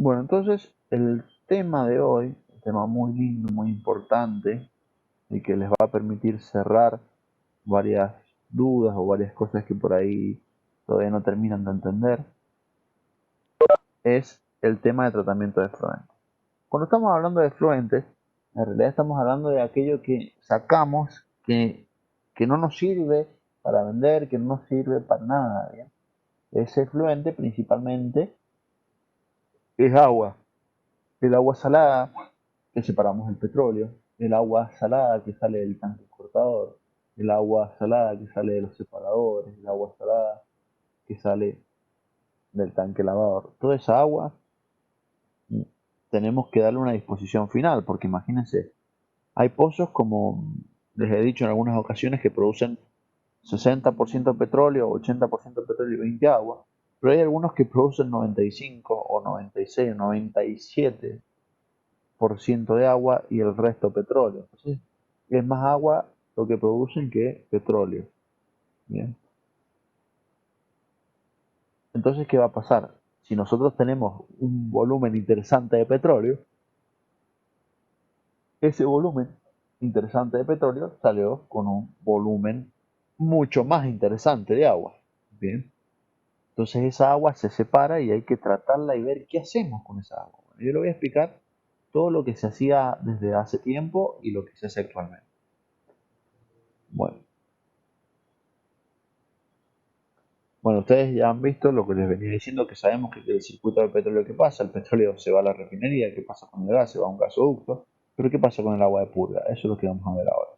Bueno, entonces el tema de hoy, un tema muy lindo, muy importante y que les va a permitir cerrar varias dudas o varias cosas que por ahí todavía no terminan de entender, es el tema de tratamiento de efluentes. Cuando estamos hablando de efluentes, en realidad estamos hablando de aquello que sacamos que no nos sirve para vender, que no nos sirve para nada. ¿Bien? Ese efluente principalmente es agua. El agua salada que separamos el petróleo, el agua salada que sale del tanque cortador, el agua salada que sale de los separadores, el agua salada que sale del tanque lavador. Toda esa agua tenemos que darle una disposición final, porque imagínense, hay pozos como les he dicho en algunas ocasiones que producen 60% petróleo, 80% petróleo y 20 agua, pero hay algunos que producen 95 o 96 o 97% de agua y el resto petróleo. Entonces, es más agua lo que producen que petróleo. Bien. Entonces, ¿qué va a pasar? Si nosotros tenemos un volumen interesante de petróleo, ese volumen interesante de petróleo salió con un volumen mucho más interesante de agua. Bien. Entonces esa agua se separa y hay que tratarla y ver qué hacemos con esa agua. Bueno, yo le voy a explicar todo lo que se hacía desde hace tiempo y lo que se hace actualmente. Bueno, ustedes ya han visto lo que les venía diciendo, que sabemos que el circuito del petróleo, ¿qué pasa? El petróleo se va a la refinería, ¿qué pasa con el gas? Se va a un gasoducto. Pero ¿qué pasa con el agua de purga? Eso es lo que vamos a ver ahora.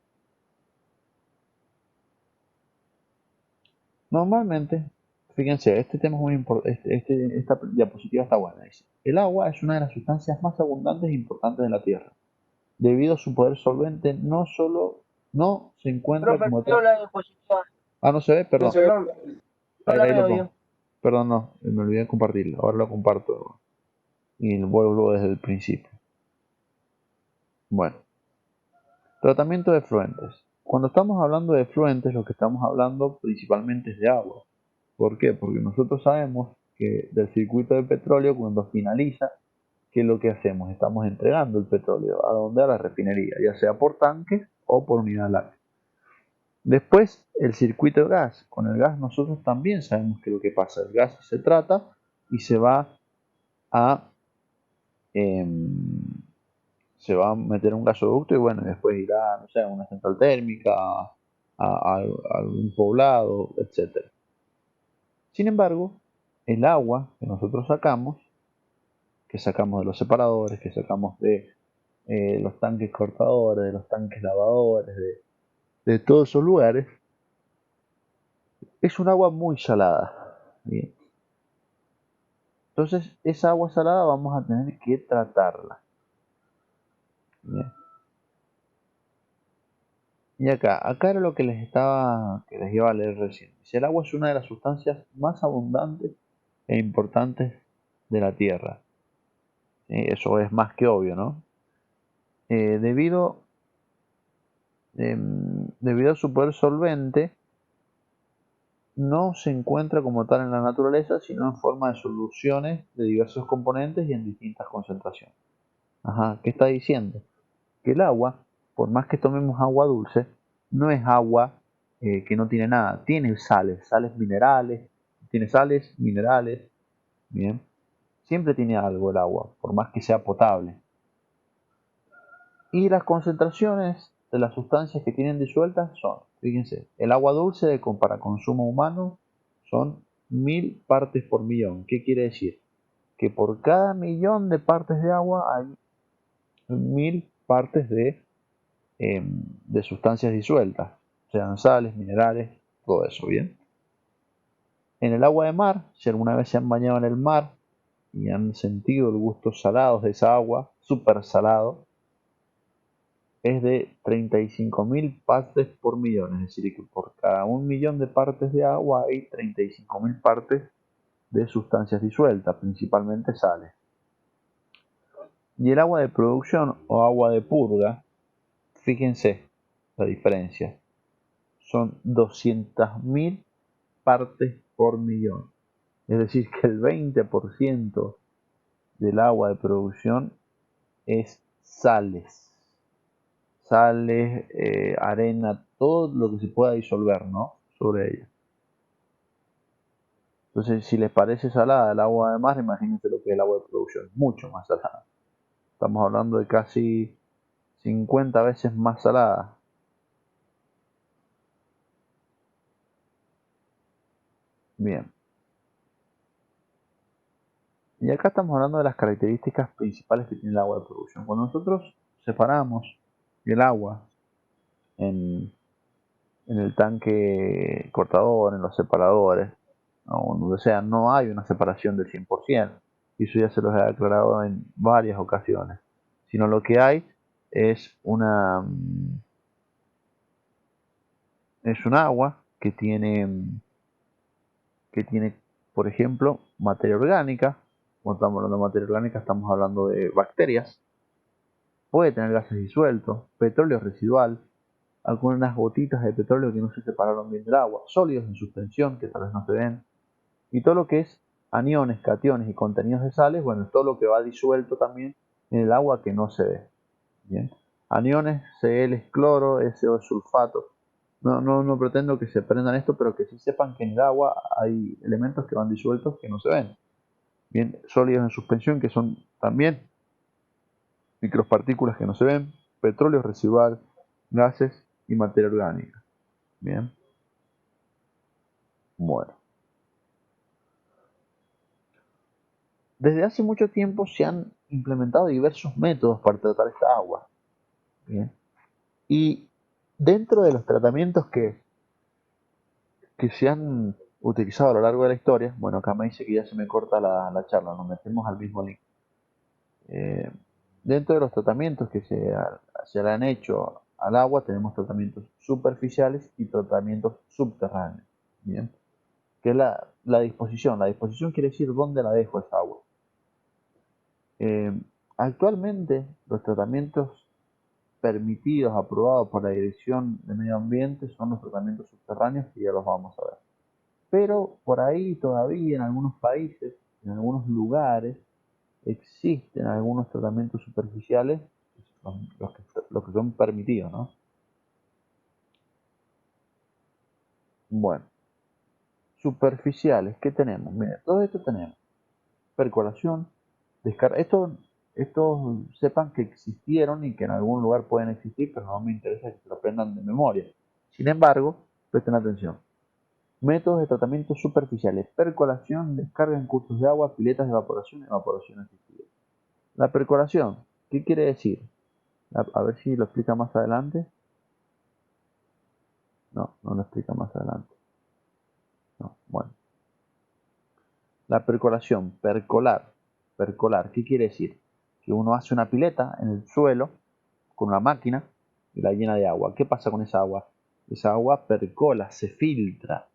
Normalmente, fíjense, este tema es muy importante, esta diapositiva está buena. Dice, el agua es una de las sustancias más abundantes e importantes de la Tierra. Debido a su poder solvente, no solo no se encuentra Profe, como veo tal. la diapositiva. Ah, no se ve, No perdón. se ve. No, no la Ahí lo veo pongo. bien. Perdón, no, me olvidé de compartirlo. Ahora lo comparto y vuelvo desde el principio. Bueno, tratamiento de efluentes. Cuando estamos hablando de efluentes, lo que estamos hablando principalmente es de agua. ¿Por qué? Porque nosotros sabemos que del circuito de petróleo, cuando finaliza, ¿qué es lo que hacemos? Estamos entregando el petróleo a donde, a la refinería, ya sea por tanques o por unidad láctea. Después, el circuito de gas. Con el gas nosotros también sabemos que lo que pasa. El gas se trata y a em, se va a meter en un gasoducto y bueno, después irá, no sé, a una central térmica, a algún poblado, etcétera. Sin embargo, el agua que nosotros sacamos, que sacamos de los separadores, que sacamos de los tanques cortadores, de los tanques lavadores, de todos esos lugares, es un agua muy salada. Bien. Entonces, esa agua salada vamos a tener que tratarla. Bien. Y acá era lo que que les iba a leer recién. Dice, el agua es una de las sustancias más abundantes e importantes de la Tierra. Eso es más que obvio, ¿no? Eh, debido, debido a su poder solvente, no se encuentra como tal en la naturaleza, sino en forma de soluciones de diversos componentes y en distintas concentraciones. Ajá, ¿qué está diciendo? Que el agua, por más que tomemos agua dulce, no es agua que no tiene nada. Tiene sales, sales minerales, tiene sales, minerales, bien. Siempre tiene algo el agua, por más que sea potable. Y las concentraciones de las sustancias que tienen disueltas son, fíjense, el agua dulce para consumo humano son 1000 partes por millón. ¿Qué quiere decir? Que por cada millón de partes de agua hay 1000 partes de sustancias disueltas, sean sales, minerales, todo eso, ¿bien? En el agua de mar, si alguna vez se han bañado en el mar y han sentido el gusto salado de esa agua, súper salado, es de 35.000 partes por millón, es decir, que por cada 1 millón de partes de agua hay 35.000 partes de sustancias disueltas, principalmente sales. Y el agua de producción o agua de purga, fíjense la diferencia, son 200.000 partes por millón. Es decir, que el 20% del agua de producción es sales. Sales, arena, todo lo que se pueda disolver, ¿no? Sobre ella. Entonces, si les parece salada el agua de mar, imagínense lo que es el agua de producción, mucho más salada. Estamos hablando de casi 50 veces más salada. Bien. Y acá estamos hablando de las características principales que tiene el agua de producción. Cuando nosotros separamos el agua en el tanque cortador, en los separadores, o sea, no hay una separación del 100%. Y eso ya se los he aclarado en varias ocasiones. Sino lo que hay es es un agua que tiene, por ejemplo, materia orgánica. Cuando estamos hablando de materia orgánica, estamos hablando de bacterias. Puede tener gases disueltos, petróleo residual, algunas gotitas de petróleo que no se separaron bien del agua, sólidos en suspensión que tal vez no se ven, y todo lo que es aniones, cationes y contenidos de sales, bueno, todo lo que va disuelto también en el agua que no se ve. Bien. Aniones, Cl, cloro, SO, sulfato. No pretendo que se aprendan esto, pero que sí sepan que en el agua hay elementos que van disueltos que no se ven. Bien, sólidos en suspensión que son también micropartículas que no se ven, petróleo residual, gases y materia orgánica. Bien, bueno. Desde hace mucho tiempo se han implementado diversos métodos para tratar esta agua. Bien. Y dentro de los tratamientos que se han utilizado a lo largo de la historia, bueno, acá me dice que ya se me corta la charla, nos metemos al mismo link. Eh, Dentro de los tratamientos que se le han hecho al agua, tenemos tratamientos superficiales y tratamientos subterráneos. Bien, que es la disposición. La disposición quiere decir dónde la dejo esa agua. Eh, Actualmente, los tratamientos permitidos, aprobados por la Dirección de Medio Ambiente, son los tratamientos subterráneos, que ya los vamos a ver. Pero por ahí todavía en algunos países, en algunos lugares, existen algunos tratamientos superficiales, los que son permitidos, ¿no? Bueno, superficiales, ¿qué tenemos? Mira, todo esto tenemos percolación, descarga. Estos sepan que existieron y que en algún lugar pueden existir, pero no me interesa que se lo aprendan de memoria. Sin embargo, presten atención. Métodos de tratamiento superficiales: percolación, descarga en cursos de agua, piletas de evaporación, evaporación asistida. La percolación, ¿qué quiere decir? A ver si lo explica más adelante. No lo explica más adelante. No, bueno. La percolación, percolar, ¿qué quiere decir? Que uno hace una pileta en el suelo con una máquina y la llena de agua. ¿Qué pasa con esa agua? Esa agua percola, se filtra.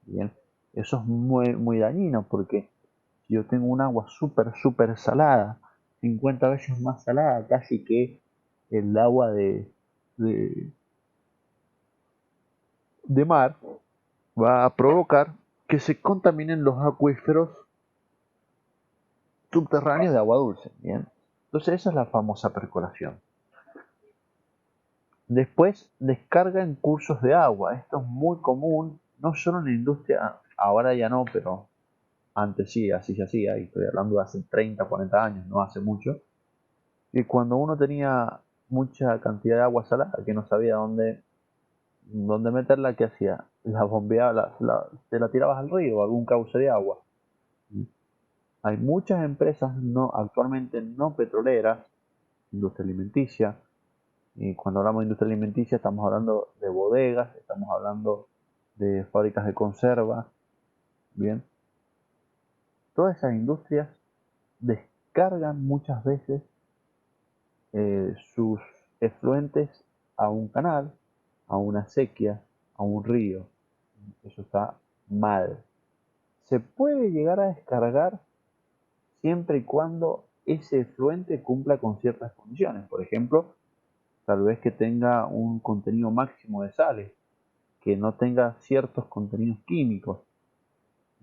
Bien, eso es muy dañino porque si yo tengo un agua súper salada, 50 veces más salada casi que el agua de, de mar, va a provocar que se contaminen los acuíferos subterráneos de agua dulce. Bien, entonces esa es la famosa percolación. Después, descarga en cursos de agua. Esto es muy común, no solo en la industria, ahora ya no, pero antes sí, así se hacía, y estoy hablando de hace 30, 40 años, no hace mucho. Y cuando uno tenía mucha cantidad de agua salada, que no sabía dónde meterla, ¿qué hacía? La bombeaba, te la tirabas al río o algún cauce de agua. Hay muchas empresas actualmente no petroleras, industria alimenticia, y cuando hablamos de industria alimenticia estamos hablando de bodegas, estamos hablando de fábricas de conserva, bien. Todas esas industrias descargan muchas veces sus efluentes a un canal, a una acequia, a un río. Eso está mal. Se puede llegar a descargar siempre y cuando ese efluente cumpla con ciertas condiciones. Por ejemplo, tal vez que tenga un contenido máximo de sales, que no tenga ciertos contenidos químicos.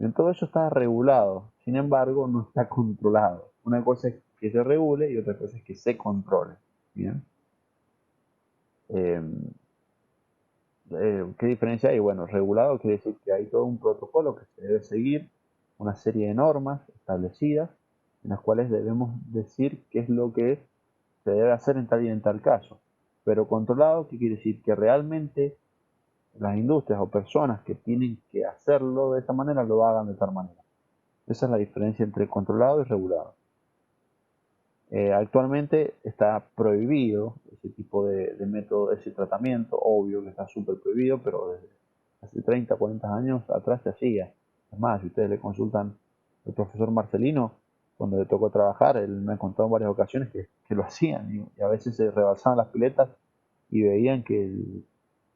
Bien, todo eso está regulado, sin embargo no está controlado. Una cosa es que se regule y otra cosa es que se controle. Bien. Eh, ¿Qué diferencia hay? Bueno, regulado quiere decir que hay todo un protocolo que se debe seguir, una serie de normas establecidas en las cuales debemos decir qué es lo que se debe hacer en tal y en tal caso. Pero controlado, ¿qué quiere decir? Que realmente las industrias o personas que tienen que hacerlo de esa manera lo hagan de tal manera. Esa es la diferencia entre controlado y regulado. Actualmente está prohibido ese tipo de método, ese tratamiento, obvio que está súper prohibido, pero desde hace 30, 40 años atrás se hacía. Es más, si ustedes le consultan al profesor Marcelino, cuando le tocó trabajar, él me ha contado en varias ocasiones que lo hacían y a veces se rebalsaban las piletas y veían que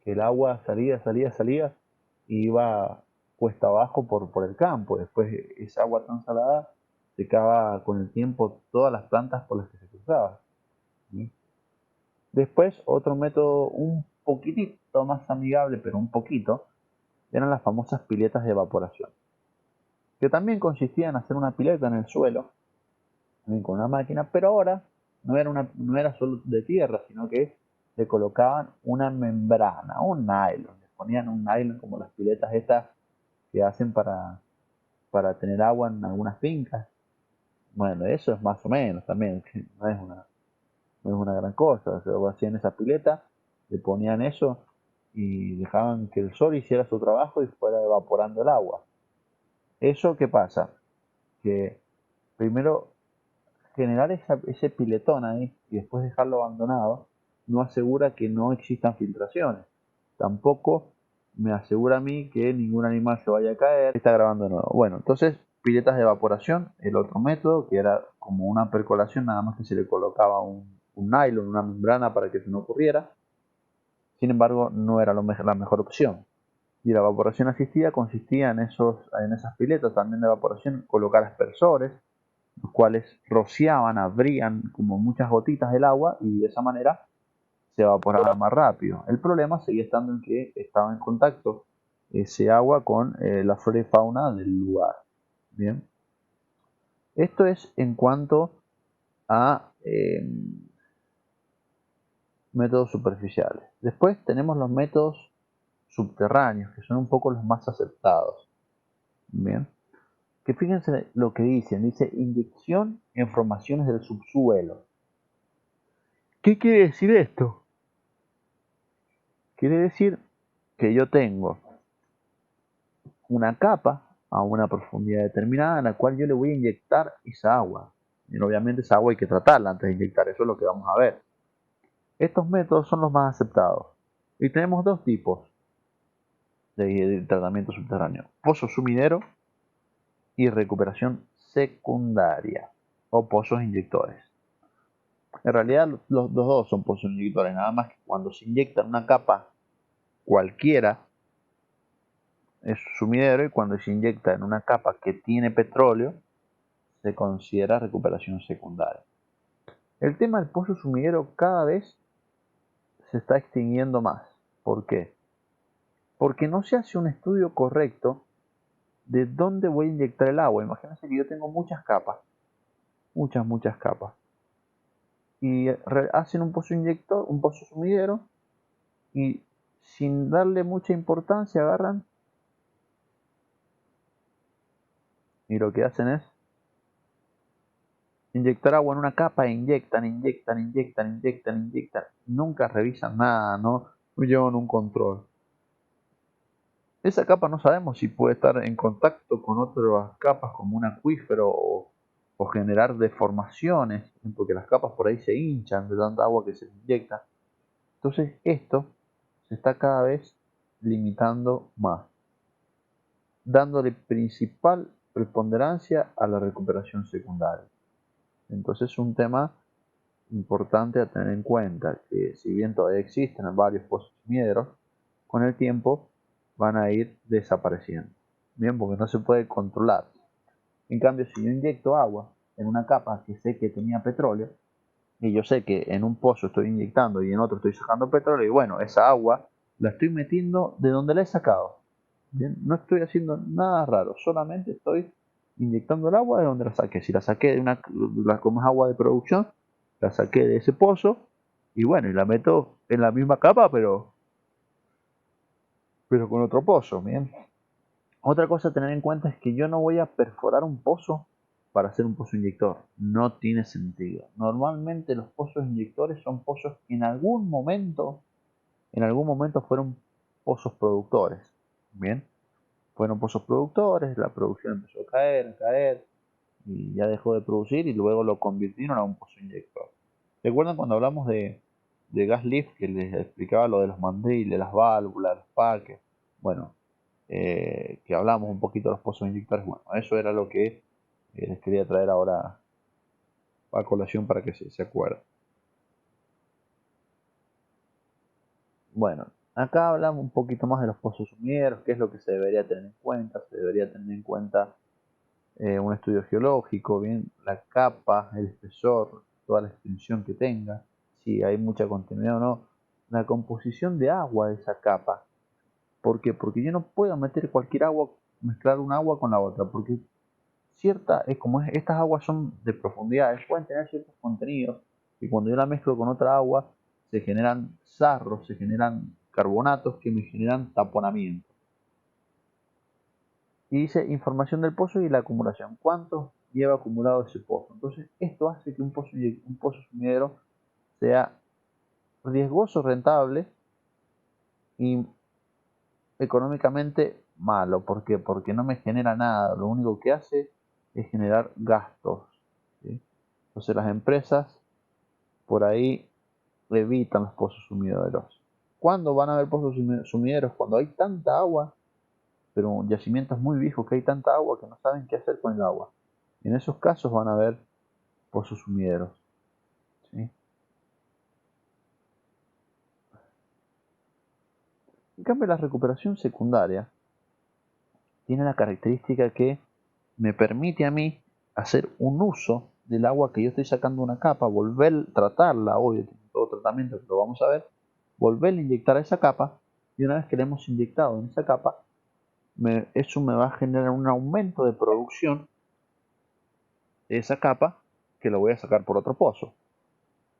el agua salía y iba cuesta abajo por el campo. Después esa agua tan salada secaba con el tiempo todas las plantas por las que se cruzaba. ¿Sí? Después otro método un poquitito más amigable, pero un poquito, eran las famosas piletas de evaporación, que también consistía en hacer una pileta en el suelo, también con una máquina, pero ahora no era solo de tierra, sino que le colocaban una membrana, un nylon, le ponían un nylon como las piletas estas que hacen para tener agua en algunas fincas. Bueno, eso es más o menos también, no es una gran cosa. O sea, hacían esa pileta, le ponían eso y dejaban que el sol hiciera su trabajo y fuera evaporando el agua. ¿Eso qué pasa? Que primero generar ese piletón ahí y después dejarlo abandonado no asegura que no existan filtraciones. Tampoco me asegura a mí que ningún animal se vaya a caer. Está grabando de nuevo. Bueno, entonces piletas de evaporación, el otro método que era como una percolación, nada más que se le colocaba un nylon, una membrana para que eso no ocurriera. Sin embargo, no era la mejor opción. Y la evaporación asistida consistía en esas piletas también de evaporación colocar aspersores, los cuales rociaban, abrían como muchas gotitas del agua y de esa manera se evaporaba más rápido. El problema seguía estando en que estaba en contacto ese agua con la flora y fauna del lugar. Bien, esto es en cuanto a métodos superficiales. Después tenemos los métodos subterráneos, que son un poco los más aceptados. Bien, que fíjense lo que dice inyección en formaciones del subsuelo. ¿Qué quiere decir esto? Quiere decir que yo tengo una capa a una profundidad determinada en la cual yo le voy a inyectar esa agua. Y obviamente esa agua hay que tratarla antes de inyectar, eso es lo que vamos a ver. Estos métodos son los más aceptados. Y tenemos dos tipos de tratamiento subterráneo. Pozo sumidero y recuperación secundaria o pozos inyectores. En realidad los dos son pozos inyectores, nada más que cuando se inyecta en una capa cualquiera es sumidero y cuando se inyecta en una capa que tiene petróleo se considera recuperación secundaria. El tema del pozo sumidero cada vez se está extinguiendo más. ¿Por qué? Porque no se hace un estudio correcto de dónde voy a inyectar el agua. Imagínense que yo tengo muchas capas, muchas capas. Y hacen un pozo inyector, un pozo sumidero, y sin darle mucha importancia agarran y lo que hacen es inyectar agua en una capa e inyectan. Nunca revisan nada, no llevan un control. Esa capa no sabemos si puede estar en contacto con otras capas como un acuífero o generar deformaciones, porque las capas por ahí se hinchan de tanta agua que se inyecta. Entonces esto se está cada vez limitando más, dándole principal preponderancia a la recuperación secundaria. Entonces es un tema importante a tener en cuenta, que si bien todavía existen varios pozos mineros, con el tiempo van a ir desapareciendo. Bien, porque no se puede controlar. En cambio, si yo inyecto agua en una capa que sé que tenía petróleo, y yo sé que en un pozo estoy inyectando y en otro estoy sacando petróleo, y bueno, esa agua la estoy metiendo de donde la he sacado. Bien, no estoy haciendo nada raro, solamente estoy inyectando el agua de donde la saqué. Si la saqué de como es agua de producción, la saqué de ese pozo y bueno, y la meto en la misma capa, pero con otro pozo, bien. Otra cosa a tener en cuenta es que yo no voy a perforar un pozo para hacer un pozo inyector. No tiene sentido. Normalmente los pozos inyectores son pozos que en algún momento fueron pozos productores. Bien, fueron pozos productores, la producción empezó a caer, y ya dejó de producir y luego lo convirtieron a un pozo inyector. ¿Recuerdan cuando hablamos de gas lift que les explicaba lo de los mandriles, las válvulas, los paques? Bueno, que hablamos un poquito de los pozos inyectores. Bueno, eso era lo que les quería traer ahora a colación para que se acuerden. Bueno, acá hablamos un poquito más de los pozos sumideros, qué es lo que se debería tener en cuenta. Se debería tener en cuenta un estudio geológico, bien, la capa, el espesor, toda la extensión que tenga, si hay mucha continuidad o no, la composición de agua de esa capa. ¿Por qué? Porque yo no puedo meter cualquier agua, mezclar un agua con la otra, porque estas aguas son de profundidades, pueden tener ciertos contenidos y cuando yo la mezclo con otra agua se generan sarros, se generan carbonatos que me generan taponamiento. Y dice información del pozo y la acumulación. ¿Cuánto lleva acumulado ese pozo? Entonces, esto hace que un pozo sumidero sea riesgoso, rentable y económicamente malo. ¿Por qué? Porque no me genera nada. Lo único que hace es generar gastos. ¿Sí? Entonces, las empresas por ahí evitan los pozos sumideros. ¿Cuándo van a haber pozos sumideros? Cuando hay tanta agua, pero yacimientos muy viejos que hay tanta agua que no saben qué hacer con el agua. En esos casos van a haber pozos sumideros. ¿Sí? En cambio, la recuperación secundaria tiene la característica que me permite a mí hacer un uso del agua que yo estoy sacando de una capa, volver a tratarla, obvio, tiene todo tratamiento que lo vamos a ver, volver a inyectar a esa capa y una vez que la hemos inyectado en esa capa, eso me va a generar un aumento de producción de esa capa que lo voy a sacar por otro pozo.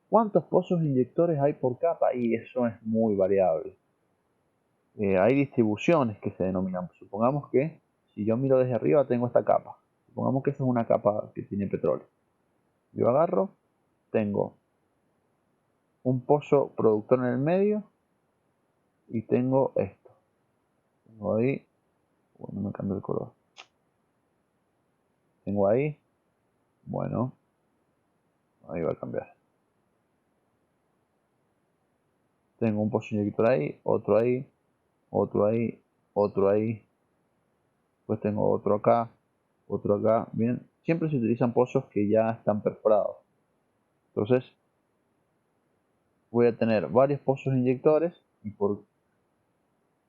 ¿Cuántos pozos inyectores hay por capa? Y eso es muy variable. Hay distribuciones que se denominan. Supongamos que si yo miro desde arriba tengo esta capa. Supongamos que esa es una capa que tiene petróleo. Yo agarro, tengo un pozo productor en el medio y tengo esto. Tengo ahí, bueno, me cambio el color. Tengo ahí, bueno, ahí va a cambiar. Tengo un pozo inyector ahí, otro ahí, otro ahí, otro ahí. Pues tengo otro acá, bien. Siempre se utilizan pozos que ya están perforados. Entonces, voy a tener varios pozos inyectores y por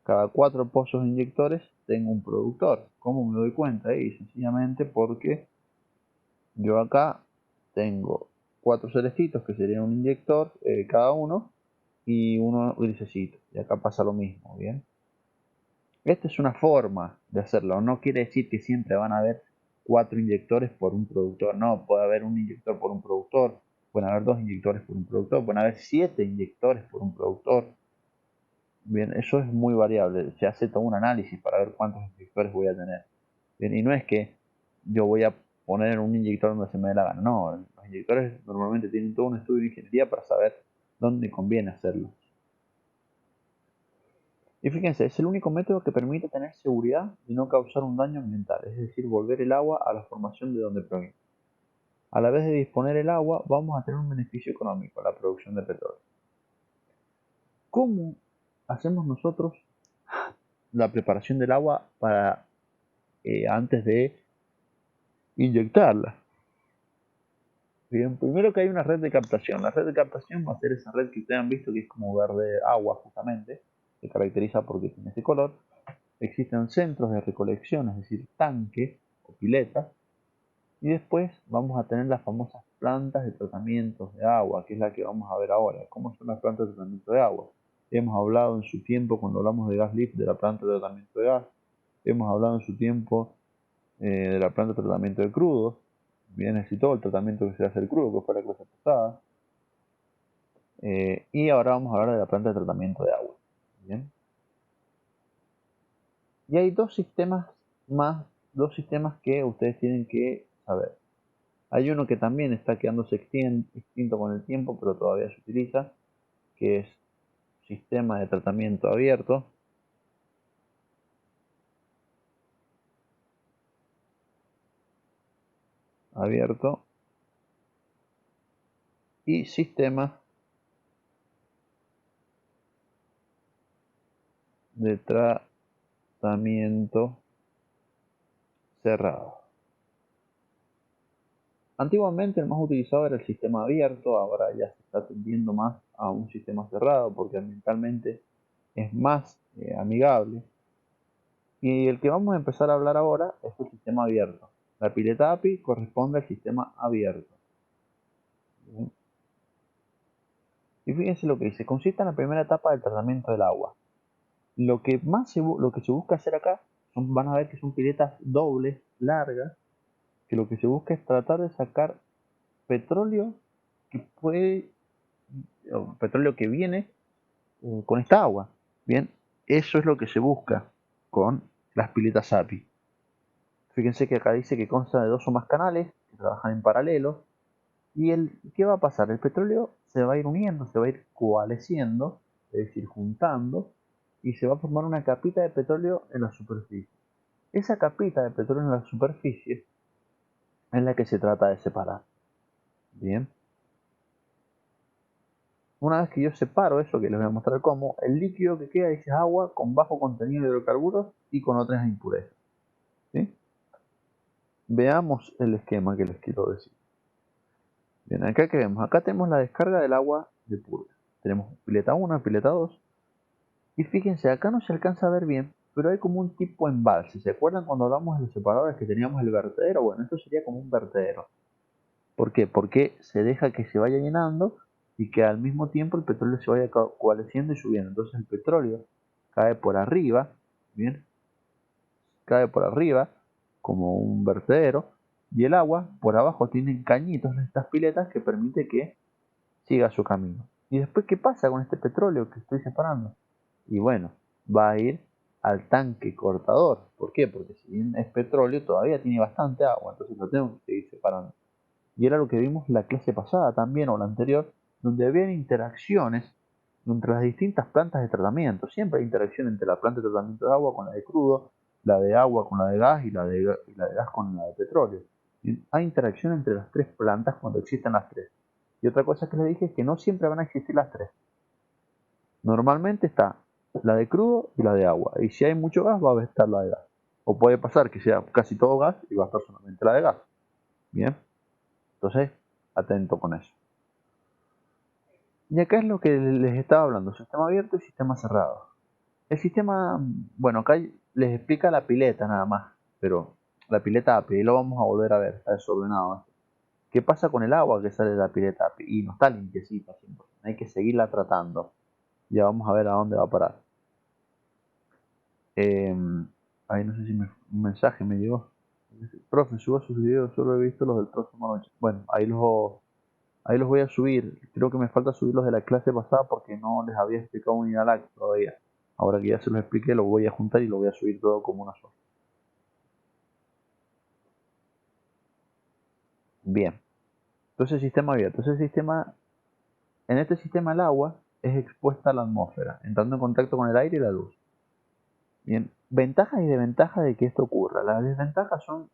cada 4 pozos inyectores tengo un productor. ¿Cómo me doy cuenta? Y sencillamente porque yo acá tengo 4 celestitos que serían un inyector cada uno y uno grisecito. Y acá pasa lo mismo, ¿bien? Esta es una forma de hacerlo. No quiere decir que siempre van a haber 4 inyectores por un productor. No, puede haber un inyector por un productor. Pueden haber 2 inyectores por un productor. Pueden haber 7 inyectores por un productor. Bien, eso es muy variable. Se hace todo un análisis para ver cuántos inyectores voy a tener. Bien, y no es que yo voy a poner un inyector donde se me dé la gana. No, los inyectores normalmente tienen todo un estudio de ingeniería para saber dónde conviene hacerlo. Y fíjense, es el único método que permite tener seguridad y no causar un daño ambiental, es decir, volver el agua a la formación de donde proviene. A la vez de disponer el agua, vamos a tener un beneficio económico, la producción de petróleo. ¿Cómo hacemos nosotros la preparación del agua para antes de inyectarla? Bien, primero que hay una red de captación. La red de captación va a ser esa red que ustedes han visto que es como verde agua justamente, se caracteriza porque tiene ese color. Existen centros de recolección, es decir, tanques o piletas, y después vamos a tener las famosas plantas de tratamiento de agua, que es la que vamos a ver ahora. ¿Cómo son las plantas de tratamiento de agua? Hemos hablado en su tiempo, cuando hablamos de gas lift, de la planta de tratamiento de gas. hemos hablado en su tiempo de la planta de tratamiento de crudos. Bien, y todo el tratamiento que se hace el crudo, que fue la clase pasada. Y ahora vamos a hablar de la planta de tratamiento de agua. Bien. Y hay dos sistemas que ustedes tienen que saber. Hay uno que también está quedándose extinto con el tiempo, pero todavía se utiliza, que es sistema de tratamiento abierto. Y sistema de tratamiento cerrado. Antiguamente el más utilizado era el sistema abierto, ahora ya se está tendiendo más a un sistema cerrado porque ambientalmente es más amigable. Y el que vamos a empezar a hablar ahora es el sistema abierto. La pileta API corresponde al sistema abierto. Bien. Y fíjense lo que dice, consiste en la primera etapa del tratamiento del agua. Lo que se busca hacer acá, van a ver que son piletas dobles, largas, que lo que se busca es tratar de sacar petróleo petróleo que viene con esta agua. Bien, eso es lo que se busca con las piletas API. Fíjense que acá dice que consta de 2 o más canales que trabajan en paralelo. ¿Y qué va a pasar? El petróleo se va a ir uniendo, se va a ir coalesciendo, es decir, juntando, y se va a formar una capita de petróleo en la superficie. Esa capita de petróleo en la superficie es la que se trata de separar. Bien. Una vez que yo separo eso, que les voy a mostrar cómo, el líquido que queda es agua con bajo contenido de hidrocarburos y con otras impurezas. ¿Sí? Veamos el esquema que les quiero decir. Bien, acá que vemos, acá tenemos la descarga del agua de purga. Tenemos pileta 1, pileta 2. Y fíjense, acá no se alcanza a ver bien, pero hay como un tipo embalse. ¿Se acuerdan cuando hablamos de los separadores que teníamos el vertedero? Bueno, esto sería como un vertedero. ¿Por qué? Porque se deja que se vaya llenando y que al mismo tiempo el petróleo se vaya coalesciendo y subiendo. Entonces el petróleo cae por arriba, ¿bien? Cae por arriba como un vertedero y el agua por abajo tiene cañitos en estas piletas que permite que siga su camino. ¿Y después qué pasa con este petróleo que estoy separando? Y bueno, va a ir al tanque cortador. ¿Por qué? Porque si bien es petróleo todavía tiene bastante agua, entonces lo tengo que seguir separando. Y era lo que vimos la clase pasada también, o la anterior, donde había interacciones entre las distintas plantas de tratamiento. Siempre hay interacción entre la planta de tratamiento de agua con la de crudo, la de agua con la de gas y la de gas con la de petróleo. Y hay interacción entre las tres plantas cuando existen las tres. Y otra cosa que les dije es que no siempre van a existir las tres. Normalmente está la de crudo y la de agua. Y si hay mucho gas, va a estar la de gas. O puede pasar que sea casi todo gas y va a estar solamente la de gas. Bien. Entonces, atento con eso. Y acá es lo que les estaba hablando, sistema abierto y sistema cerrado. El sistema, bueno, acá les explica la pileta nada más, pero la pileta API, y lo vamos a volver a ver, está desordenado. ¿Qué pasa con el agua que sale de la pileta API? Y no está limpiecita, hay que seguirla tratando. Ya vamos a ver a dónde va a parar. Ahí no sé si un mensaje me llegó. Profe, suba sus videos, solo he visto los del próximo noche. Bueno, ahí los voy a subir. Creo que me falta subir los de la clase pasada porque no les había explicado unidad LAC todavía. Ahora que ya se los expliqué, lo voy a juntar y lo voy a subir todo como una sola. Bien. Entonces, sistema abierto. En este sistema el agua es expuesta a la atmósfera, entrando en contacto con el aire y la luz. Bien. Ventajas y desventajas de que esto ocurra. Las desventajas son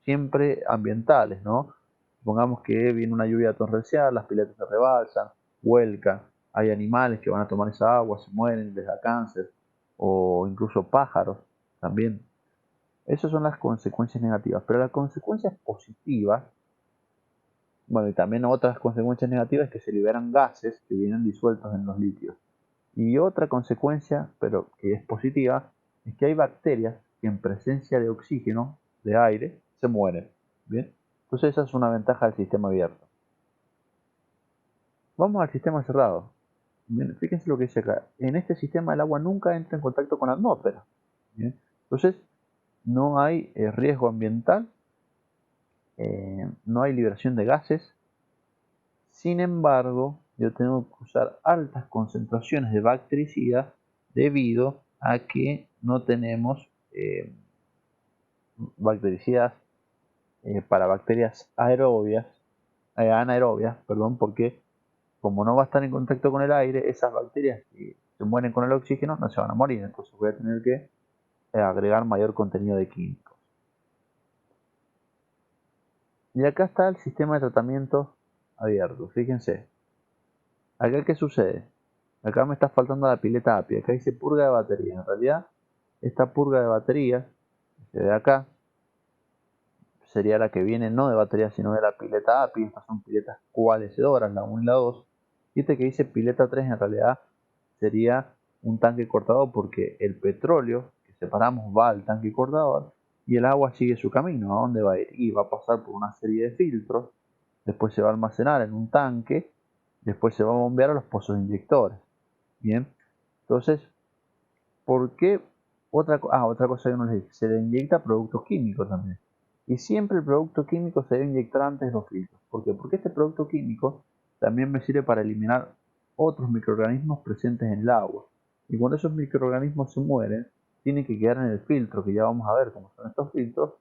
siempre ambientales, ¿no? Supongamos que viene una lluvia torrencial, las piletas se rebalsan, vuelcan, hay animales que van a tomar esa agua, se mueren, les da cáncer, o incluso pájaros también. Esas son las consecuencias negativas, pero las consecuencias positivas, bueno, y también otras consecuencias negativas es que se liberan gases que vienen disueltos en los líquidos. Y otra consecuencia, pero que es positiva, es que hay bacterias que en presencia de oxígeno, de aire, se mueren. ¿Bien? Entonces esa es una ventaja del sistema abierto. Vamos al sistema cerrado. Bien, fíjense lo que dice acá. En este sistema el agua nunca entra en contacto con la atmósfera. ¿Bien? Entonces no hay riesgo ambiental, no hay liberación de gases. Sin embargo, yo tengo que usar altas concentraciones de bactericidas debido a que no tenemos bactericidas para bacterias anaerobias, perdón, porque como no va a estar en contacto con el aire, esas bacterias que se mueren con el oxígeno no se van a morir, entonces voy a tener que agregar mayor contenido de químicos. Y acá está el sistema de tratamiento abierto, fíjense. Acá qué sucede, acá me está faltando la pileta API, acá dice purga de baterías, en realidad esta purga de baterías, que se ve acá, sería la que viene no de batería sino de la pileta API. Estas son piletas coalescedoras, la 1 y la 2. Y este que dice pileta 3 en realidad sería un tanque cortador, porque el petróleo que separamos va al tanque cortador y el agua sigue su camino. ¿A dónde va a ir? Y va a pasar por una serie de filtros, después se va a almacenar en un tanque, después se va a bombear a los pozos inyectores. Bien, entonces, ¿por qué? Otra cosa que no les dije, se le inyecta productos químicos también. Y siempre el producto químico se debe inyectar antes de los filtros. ¿Por qué? Porque este producto químico también me sirve para eliminar otros microorganismos presentes en el agua. Y cuando esos microorganismos se mueren, tienen que quedar en el filtro, que ya vamos a ver cómo son estos filtros,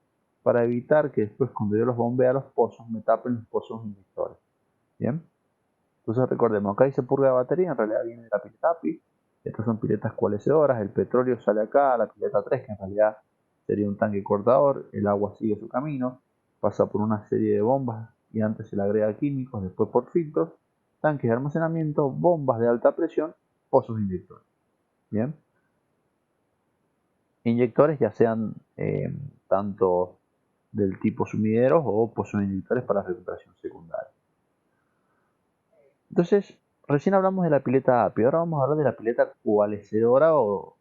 para evitar que después cuando yo los bombee a los pozos, me tapen los pozos inyectores. ¿Bien? Entonces recordemos, acá dice purga de batería, en realidad viene de la pileta API. Estas son piletas coalescedoras, el petróleo sale acá, la pileta 3, que en realidad sería un tanque cortador, el agua sigue su camino, pasa por una serie de bombas y antes se le agrega químicos, después por filtros, tanques de almacenamiento, bombas de alta presión, pozos inyectores. Bien, inyectores ya sean tanto del tipo sumideros o pozos inyectores para recuperación secundaria. Entonces, recién hablamos de la pileta API, ahora vamos a hablar de la pileta coalescedora o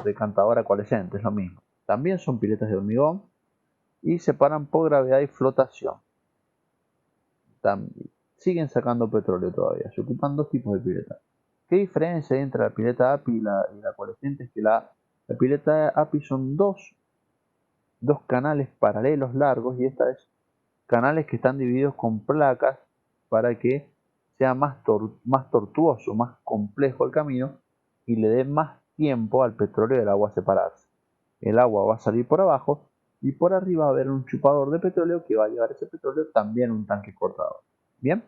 decantadora coalescente, es lo mismo. También son piletas de hormigón y se paran por gravedad y flotación. Siguen sacando petróleo todavía, se ocupan dos tipos de piletas. ¿Qué diferencia hay entre la pileta API y la coalescente? Es que la pileta API son dos canales paralelos largos y esta es canales que están divididos con placas para que sea más tortuoso, más complejo el camino y le dé más tiempo al petróleo y al agua a separarse. El agua va a salir por abajo y por arriba va a haber un chupador de petróleo que va a llevar ese petróleo también a un tanque cortador. ¿Bien?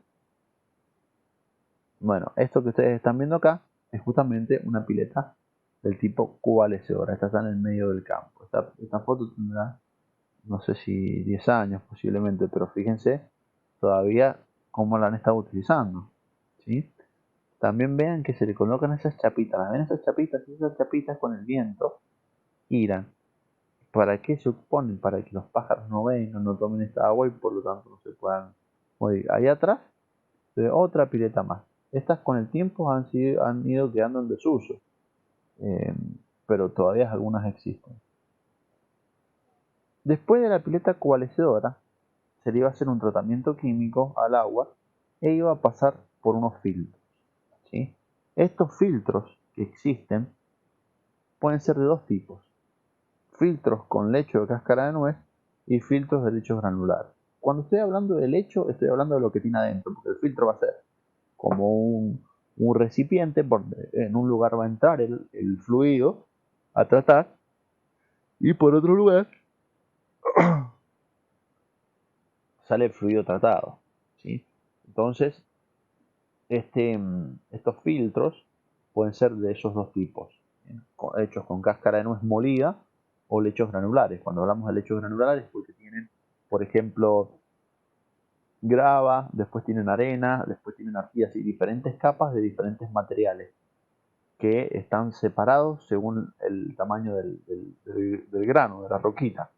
Bueno, esto que ustedes están viendo acá es justamente una pileta del tipo coalescedora. Esta está en el medio del campo. Esta foto tendrá, no sé si 10 años posiblemente, pero fíjense todavía cómo la han estado utilizando. ¿Sí? También vean que se le colocan esas chapitas. ¿Las ven esas chapitas? Esas chapitas con el viento giran. ¿Para qué se oponen? Para que los pájaros no vengan, no tomen esta agua y por lo tanto no se puedan morir. Ahí atrás se ve otra pileta más. Estas con el tiempo han ido quedando en desuso, pero todavía algunas existen. Después de la pileta coalescedora, se le iba a hacer un tratamiento químico al agua e iba a pasar por unos filtros. ¿Sí? Estos filtros que existen pueden ser de dos tipos: filtros con lecho de cáscara de nuez y filtros de lecho granular. Cuando estoy hablando de lecho, estoy hablando de lo que tiene adentro, porque el filtro va a ser como un recipiente, en un lugar va a entrar el fluido a tratar y por otro lugar sale el fluido tratado. ¿Sí? Entonces, estos filtros pueden ser de esos dos tipos, hechos con cáscara de nuez molida o lechos granulares. Cuando hablamos de lechos granulares, porque tienen, por ejemplo, grava, después tienen arena, después tienen arcillas y diferentes capas de diferentes materiales que están separados según el tamaño del grano, de la roquita.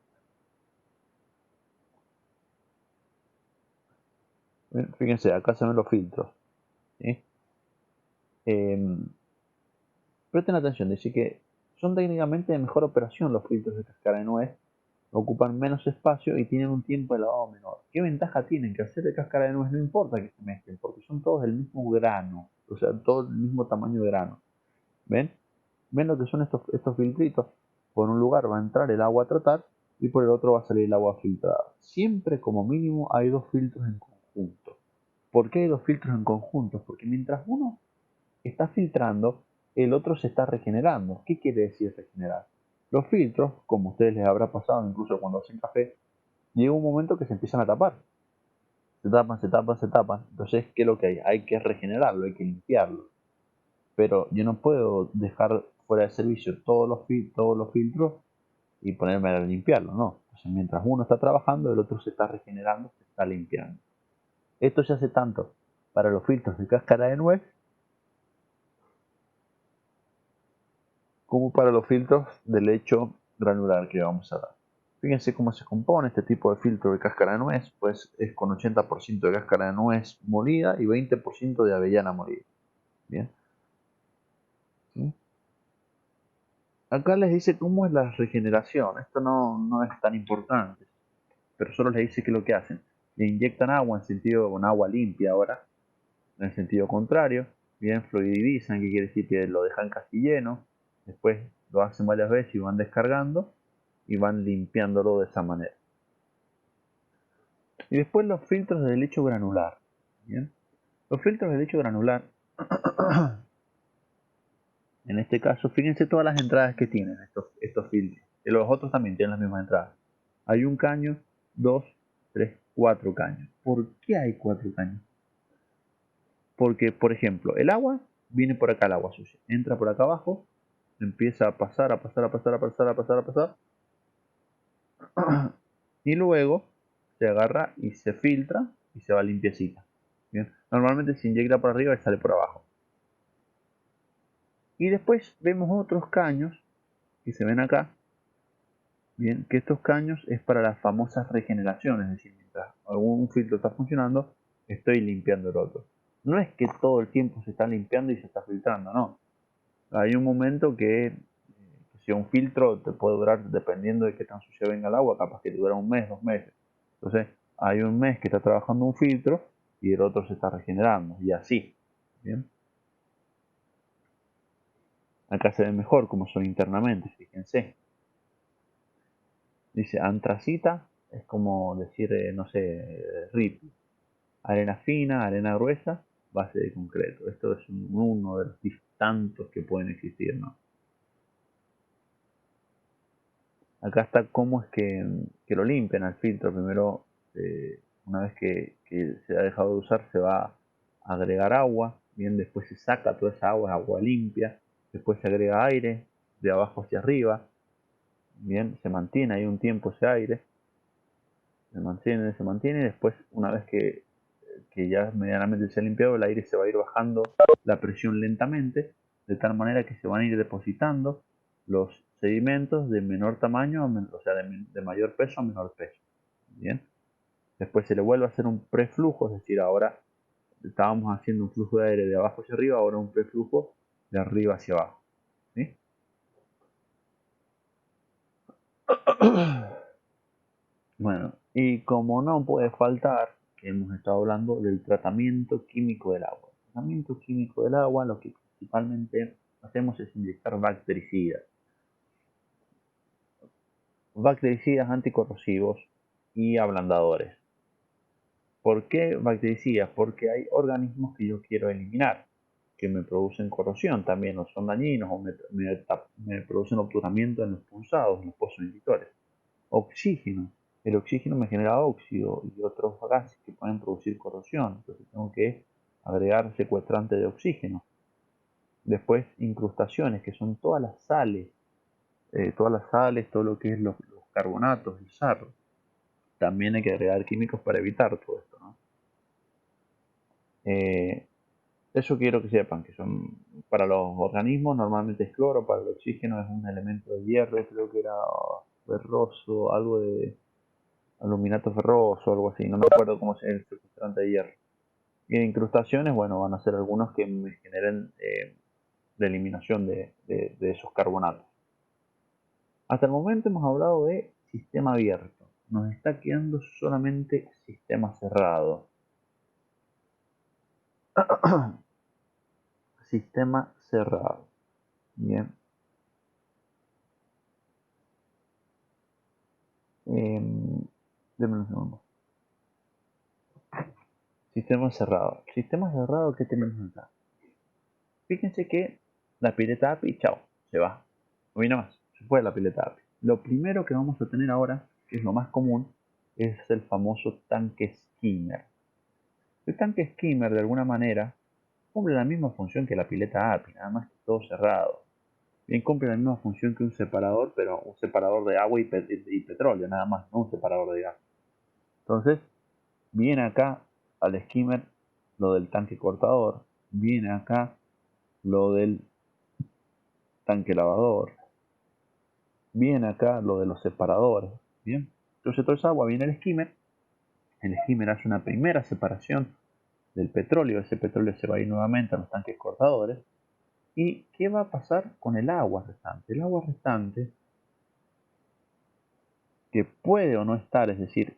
Fíjense, acá se ven los filtros. ¿Sí? Presten atención, dice que son técnicamente de mejor operación los filtros de cáscara de nuez, ocupan menos espacio y tienen un tiempo de lavado menor. ¿Qué ventaja tienen? Que hacer de cáscara de nuez no importa que se mezclen, porque son todos del mismo grano, o sea, todo el mismo tamaño de grano. ¿Ven? ¿Ven lo que son estos filtritos? por un lugar va a entrar el agua a tratar y por el otro va a salir el agua filtrada. Siempre como mínimo hay dos filtros en conjunto. ¿Por qué hay dos filtros en conjunto? Porque mientras uno está filtrando, el otro se está regenerando. ¿Qué quiere decir regenerar? Los filtros, como a ustedes les habrá pasado incluso cuando hacen café, llega un momento que se empiezan a tapar. Se tapan, se tapan, se tapan. Entonces, ¿qué es lo que hay? Hay que regenerarlo, hay que limpiarlo. Pero yo no puedo dejar fuera de servicio todos los filtros y ponerme a limpiarlo, no. Entonces, mientras uno está trabajando, el otro se está regenerando, se está limpiando. Esto se hace tanto para los filtros de cáscara de nuez como para los filtros de lecho granular que vamos a dar. Fíjense cómo se compone este tipo de filtro de cáscara de nuez, pues es con 80% de cáscara de nuez molida y 20% de avellana molida. Bien. ¿Sí? Acá les dice cómo es la regeneración. Esto no es tan importante, pero solo les dice qué es lo que hacen. Le inyectan agua con agua limpia ahora, en el sentido contrario. Bien, fluidizan, que quiere decir que lo dejan casi lleno. Después lo hacen varias veces y van descargando y van limpiándolo de esa manera. Y después los filtros de lecho granular. Bien. Los filtros de lecho granular, en este caso, fíjense todas las entradas que tienen estos filtros. Y los otros también tienen las mismas entradas. Hay un caño, dos, tres, cuatro caños. ¿Por qué hay cuatro caños? Porque, por ejemplo, el agua viene por acá, el agua sucia. Entra por acá abajo, empieza a pasar, a pasar, a pasar, a pasar, a pasar, a pasar. Y luego se agarra y se filtra y se va limpiecita. ¿Bien? Normalmente se inyecta por arriba y sale por abajo. Y después vemos otros caños que se ven acá. Bien, que estos caños es para las famosas regeneraciones, es decir, mientras algún filtro está funcionando, estoy limpiando el otro. No es que todo el tiempo se está limpiando y se está filtrando, no. Hay un momento que si un filtro te puede durar, dependiendo de qué tan sucio venga el agua, capaz que te dura un mes, 2 meses. Entonces, hay un mes que está trabajando un filtro y el otro se está regenerando, y así. ¿Bien? Acá se ve mejor cómo son internamente, fíjense. Dice antracita, es como decir, no sé, RIP. Arena fina, arena gruesa, base de concreto. Esto es uno de los tantos que pueden existir, ¿no? Acá está cómo es que lo limpian al filtro. Primero, una vez que se ha dejado de usar, se va a agregar agua. Bien, después se saca toda esa agua, agua limpia. Después se agrega aire de abajo hacia arriba. Bien, se mantiene ahí un tiempo ese aire. Se mantiene. Y después, una vez que ya medianamente se ha limpiado, el aire se va a ir bajando la presión lentamente, de tal manera que se van a ir depositando los sedimentos de menor tamaño, o sea, de mayor peso a menor peso. Bien. Después se le vuelve a hacer un preflujo, es decir, ahora estábamos haciendo un flujo de aire de abajo hacia arriba, ahora un preflujo de arriba hacia abajo. ¿Sí? Bueno, y como no puede faltar, que hemos estado hablando del tratamiento químico del agua. El tratamiento químico del agua, lo que principalmente hacemos es inyectar bactericidas. Bactericidas anticorrosivos y ablandadores. ¿Por qué bactericidas? Porque hay organismos que yo quiero eliminar, que me producen corrosión también, o son dañinos, o me producen obturamiento en los punzados, en los pozos inyectores. Oxígeno. El oxígeno me genera óxido y otros gases que pueden producir corrosión. Entonces tengo que agregar secuestrante de oxígeno. Después incrustaciones, que son todas las sales, todo lo que es los carbonatos, el sarro. También hay que agregar químicos para evitar todo esto, ¿no? Eso quiero que sepan, que son para los organismos normalmente es cloro, para el oxígeno es un elemento de hierro, creo que era ferroso, algo de aluminato ferroso, algo así, no me acuerdo cómo es el secuestrante de hierro. Y de incrustaciones, bueno, van a ser algunos que me generen la eliminación de esos carbonatos. Hasta el momento hemos hablado de sistema abierto, nos está quedando solamente sistema cerrado. Sistema cerrado. Bien. Denme un segundo. Sistema cerrado. Sistema cerrado, ¿qué tenemos acá? Fíjense que la pileta API, chao, se va. No viene más, se fue la pileta API. Lo primero que vamos a tener ahora, que es lo más común, es el famoso tanque skimmer. El tanque skimmer, de alguna manera, cumple la misma función que la pileta API, nada más que todo cerrado. Bien, cumple la misma función que un separador, pero un separador de agua y petróleo, nada más, no un separador de gas. Entonces, viene acá al skimmer lo del tanque cortador, viene acá lo del tanque lavador, viene acá lo de los separadores, bien. Entonces toda esa agua viene al skimmer, el skimmer hace una primera separación del petróleo, ese petróleo se va a ir nuevamente a los tanques cortadores. ¿Y qué va a pasar con el agua restante? El agua restante, que puede o no estar, es decir,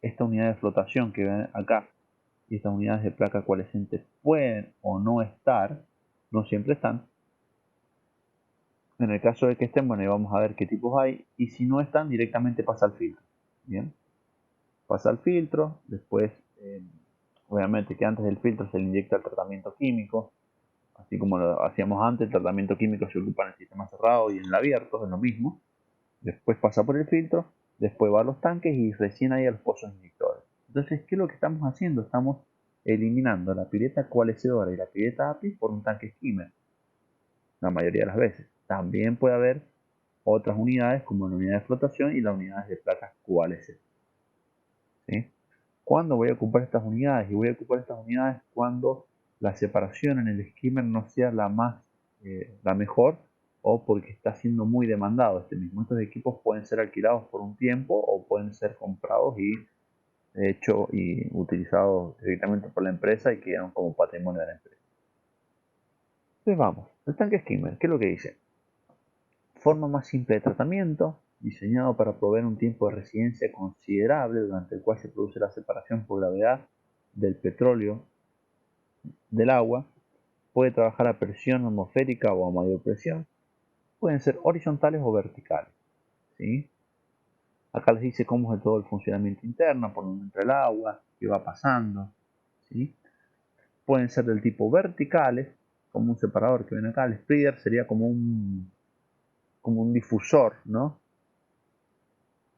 esta unidad de flotación que ven acá y estas unidades de placa coalescente pueden o no estar, no siempre están. En el caso de que estén, bueno, ahí vamos a ver qué tipos hay, y si no están, directamente pasa al filtro. Bien, pasa al filtro, después, obviamente que antes del filtro se le inyecta el tratamiento químico, así como lo hacíamos antes, el tratamiento químico se ocupa en el sistema cerrado y en el abierto, es lo mismo. Después pasa por el filtro, después va a los tanques y recién ahí a los pozos inyectores. Entonces, ¿qué es lo que estamos haciendo? Estamos eliminando la pileta coalescedora y la pileta API por un tanque skimmer, la mayoría de las veces. También puede haber otras unidades como la unidad de flotación y las unidades de placas coalescentes. ¿Sí? ¿Cuándo voy a ocupar estas unidades? Y voy a ocupar estas unidades cuando la separación en el skimmer no sea la mejor, o porque está siendo muy demandado este mismo. Estos equipos pueden ser alquilados por un tiempo o pueden ser comprados y hechos y utilizados directamente por la empresa y quedan como patrimonio de la empresa. Entonces vamos, el tanque skimmer, ¿qué es lo que dice? Forma más simple de tratamiento, diseñado para proveer un tiempo de residencia considerable durante el cual se produce la separación por gravedad del petróleo del agua. Puede trabajar a presión atmosférica o a mayor presión. Pueden ser horizontales o verticales. ¿Sí? Acá les dice cómo es todo el funcionamiento interno, por donde entra el agua, qué va pasando. ¿Sí? Pueden ser del tipo verticales, como un separador que ven acá. El spreader sería como un difusor, ¿no?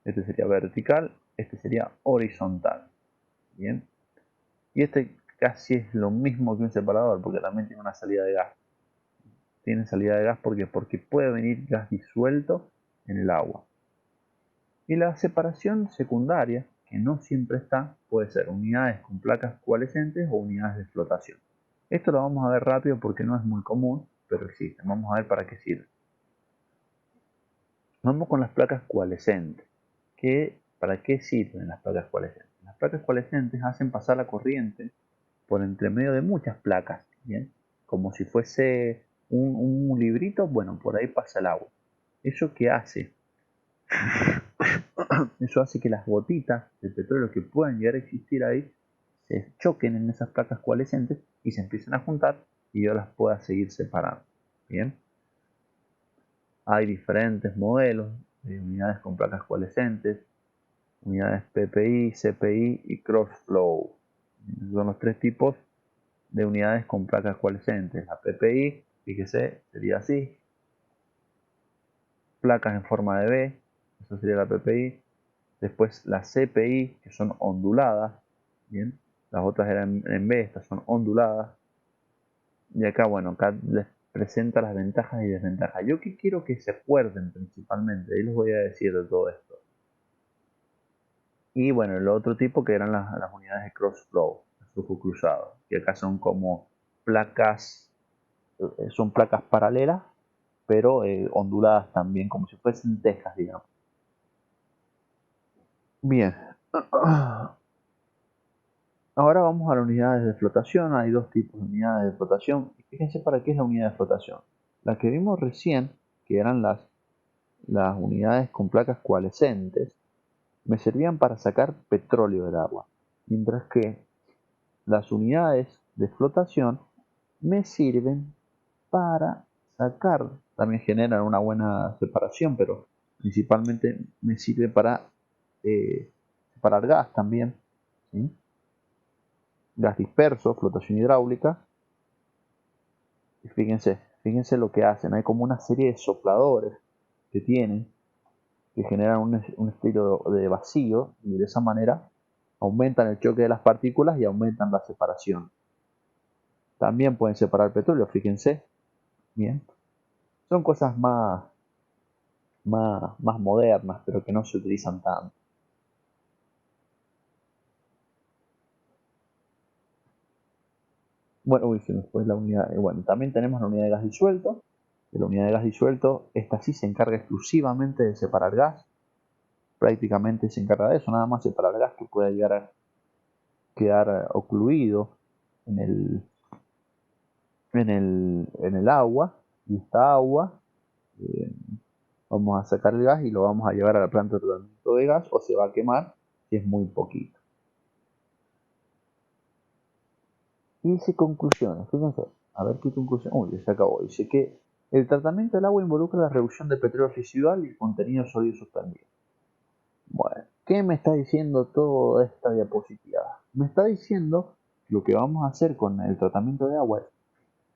Este sería vertical, este sería horizontal. Bien. Y este casi es lo mismo que un separador, porque también tiene una salida de gas. Tiene salida de gas porque puede venir gas disuelto en el agua. Y la separación secundaria, que no siempre está, puede ser unidades con placas coalescentes o unidades de flotación. Esto lo vamos a ver rápido porque no es muy común, pero existe. Vamos a ver para qué sirve. Vamos con las placas coalescentes. ¿Para qué sirven las placas coalescentes? Las placas coalescentes hacen pasar la corriente por entre medio de muchas placas, ¿bien? Como si fuese un librito, bueno, por ahí pasa el agua. ¿Eso qué hace? Eso hace que las gotitas de petróleo que puedan llegar a existir ahí se choquen en esas placas coalescentes y se empiecen a juntar y yo las pueda seguir separando. Bien, hay diferentes modelos de unidades con placas coalescentes, unidades PPI, CPI y Crossflow. Son los tres tipos de unidades con placas coalescentes. La PPI, fíjese, sería así, placas en forma de V, eso sería la PPI. Después la CPI, que son onduladas, bien, las otras eran en V, estas son onduladas. Y acá, bueno, acá les presenta las ventajas y desventajas. Yo que quiero que se acuerden principalmente, ahí les voy a decir de todo esto. Y bueno, el otro tipo que eran las unidades de crossflow, flujo cruzado, que acá son como placas, son placas paralelas, pero onduladas también, como si fuesen tejas, digamos. Bien, ahora vamos a las unidades de flotación. Hay dos tipos de unidades de flotación. Fíjense para qué es la unidad de flotación. La que vimos recién, que eran las unidades con placas coalescentes, me servían para sacar petróleo del agua. Mientras que las unidades de flotación me sirven para sacar, también generan una buena separación, pero principalmente me sirve para separar gas también, ¿sí? Gas disperso, flotación hidráulica. Y fíjense lo que hacen. Hay como una serie de sopladores que tienen, que generan un estilo de vacío, y de esa manera aumentan el choque de las partículas y aumentan la separación. También pueden separar petróleo, fíjense. Bien. Son cosas más modernas, pero que no se utilizan tanto. Bueno, uy, se nos fue la unidad. Bueno, también tenemos la unidad de gas disuelto. De la unidad de gas disuelto, esta sí se encarga exclusivamente de separar gas. Prácticamente se encarga de eso, nada más separar gas que pueda llegar a quedar ocluido en el agua. Y esta agua, eh, vamos a sacar el gas y lo vamos a llevar a la planta de tratamiento de gas, o se va a quemar si es muy poquito. Y dice conclusiones, fíjense, a ver qué conclusión. Uy, ya se acabó. Dice que el tratamiento del agua involucra la reducción de petróleo residual y contenido sólido suspendido. Bueno, ¿qué me está diciendo toda esta diapositiva? Me está diciendo que lo que vamos a hacer con el tratamiento de agua es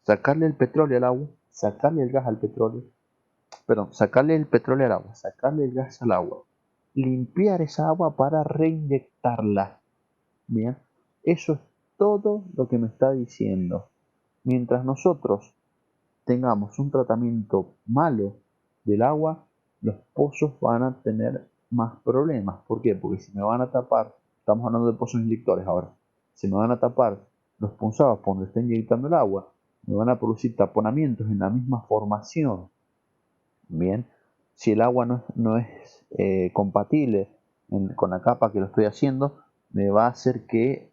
sacarle el petróleo al agua, sacarle el gas al petróleo, perdón, sacarle el petróleo al agua, sacarle el gas al agua, limpiar esa agua para reinyectarla. Bien, eso es todo lo que me está diciendo. Mientras nosotros tengamos un tratamiento malo del agua, los pozos van a tener más problemas. ¿Por qué? Porque si me van a tapar, estamos hablando de pozos inyectores ahora, si me van a tapar los punzados por donde está inyectando el agua, me van a producir taponamientos en la misma formación. Bien, si el agua no es compatible con la capa que lo estoy haciendo, me va a hacer que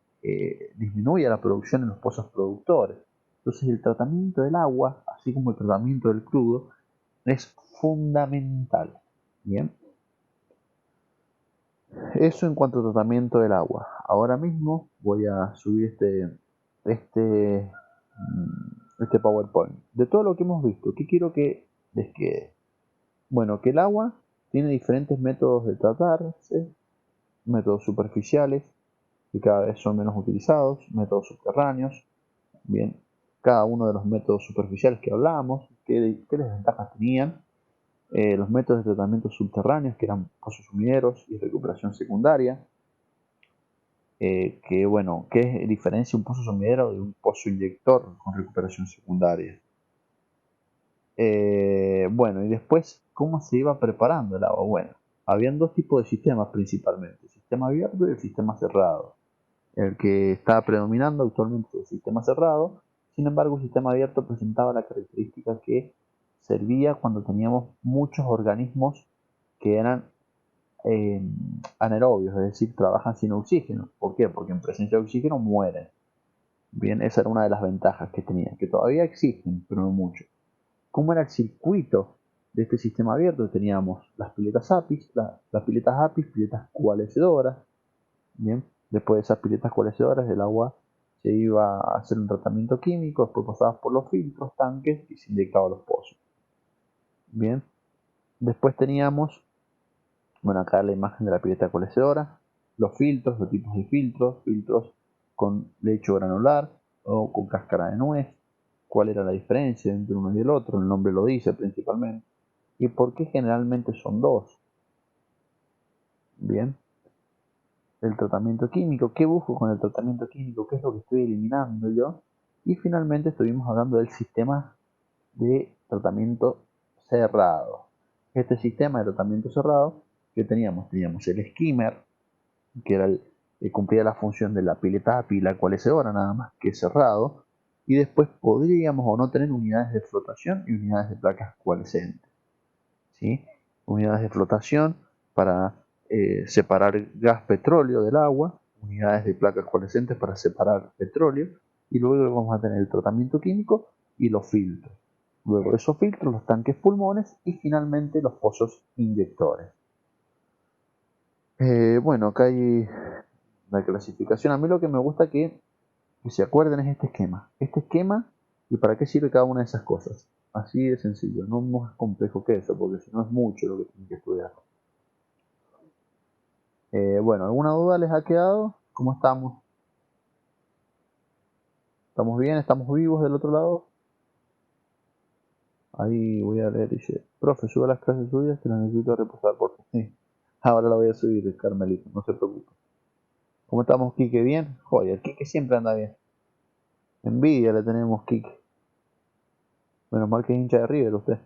disminuya la producción en los pozos productores. Entonces el tratamiento del agua, así como el tratamiento del crudo, es fundamental. Bien, eso en cuanto al tratamiento del agua. Ahora mismo voy a subir este, este PowerPoint. De todo lo que hemos visto, ¿qué quiero que les quede? Bueno, que el agua tiene diferentes métodos de tratarse, métodos superficiales, que cada vez son menos utilizados, métodos subterráneos. Bien, cada uno de los métodos superficiales que hablamos, qué desventajas tenían. Los métodos de tratamiento subterráneos, que eran pozos sumideros y recuperación secundaria. Que bueno, ¿qué diferencia un pozo sumidero de un pozo inyector con recuperación secundaria? Bueno, y después, ¿cómo se iba preparando el agua? Bueno, habían dos tipos de sistemas principalmente, el sistema abierto y el sistema cerrado. El que estaba predominando actualmente es el sistema cerrado, sin embargo el sistema abierto presentaba la característica que servía cuando teníamos muchos organismos que eran anaerobios, es decir, trabajan sin oxígeno. ¿Por qué? Porque en presencia de oxígeno mueren. Bien, esa era una de las ventajas que tenía, que todavía existen, pero no mucho. ¿Cómo era el circuito de este sistema abierto? Teníamos las piletas APIs, las piletas APIs, piletas coalescedoras. Bien, después de esas piletas coalescedoras, el agua se iba a hacer un tratamiento químico, después pasaba por los filtros, tanques y se inyectaba a los pozos. Bien, después teníamos, bueno, acá la imagen de la pileta coalescedora, los filtros, los tipos de filtros con lecho granular o con cáscara de nuez. ¿Cuál era la diferencia entre uno y el otro? El nombre lo dice principalmente. ¿Y por qué generalmente son dos? Bien, el tratamiento químico, ¿qué busco con el tratamiento químico? ¿Qué es lo que estoy eliminando yo? Y finalmente estuvimos hablando del sistema de tratamiento cerrado. Este sistema de tratamiento cerrado que teníamos el skimmer, que era cumplía la función de la pileta API y la coalescedora, nada más que cerrado, y después podríamos o no tener unidades de flotación y unidades de placas coalescentes. ¿Sí? Unidades de flotación para separar gas petróleo del agua, unidades de placas coalescentes para separar petróleo, y luego vamos a tener el tratamiento químico y los filtros. Luego de esos filtros, los tanques pulmones y finalmente los pozos inyectores. Bueno, acá hay la clasificación. A mí lo que me gusta que se acuerden es este esquema. Este esquema y para qué sirve cada una de esas cosas. Así de sencillo, no más complejo que eso, porque si no es mucho lo que tienen que estudiar. Bueno, ¿alguna duda les ha quedado? ¿Cómo estamos? ¿Estamos bien? ¿Estamos vivos del otro lado? Ahí voy a leer, dice, profe, suba las clases suyas que las necesito reposar, por favor. Sí. Ahora la voy a subir, Carmelito, no se preocupe. ¿Cómo estamos, Quique? ¿Bien? Joder, Quique siempre anda bien. Envidia le tenemos, Quique. Menos mal que es hincha de River usted.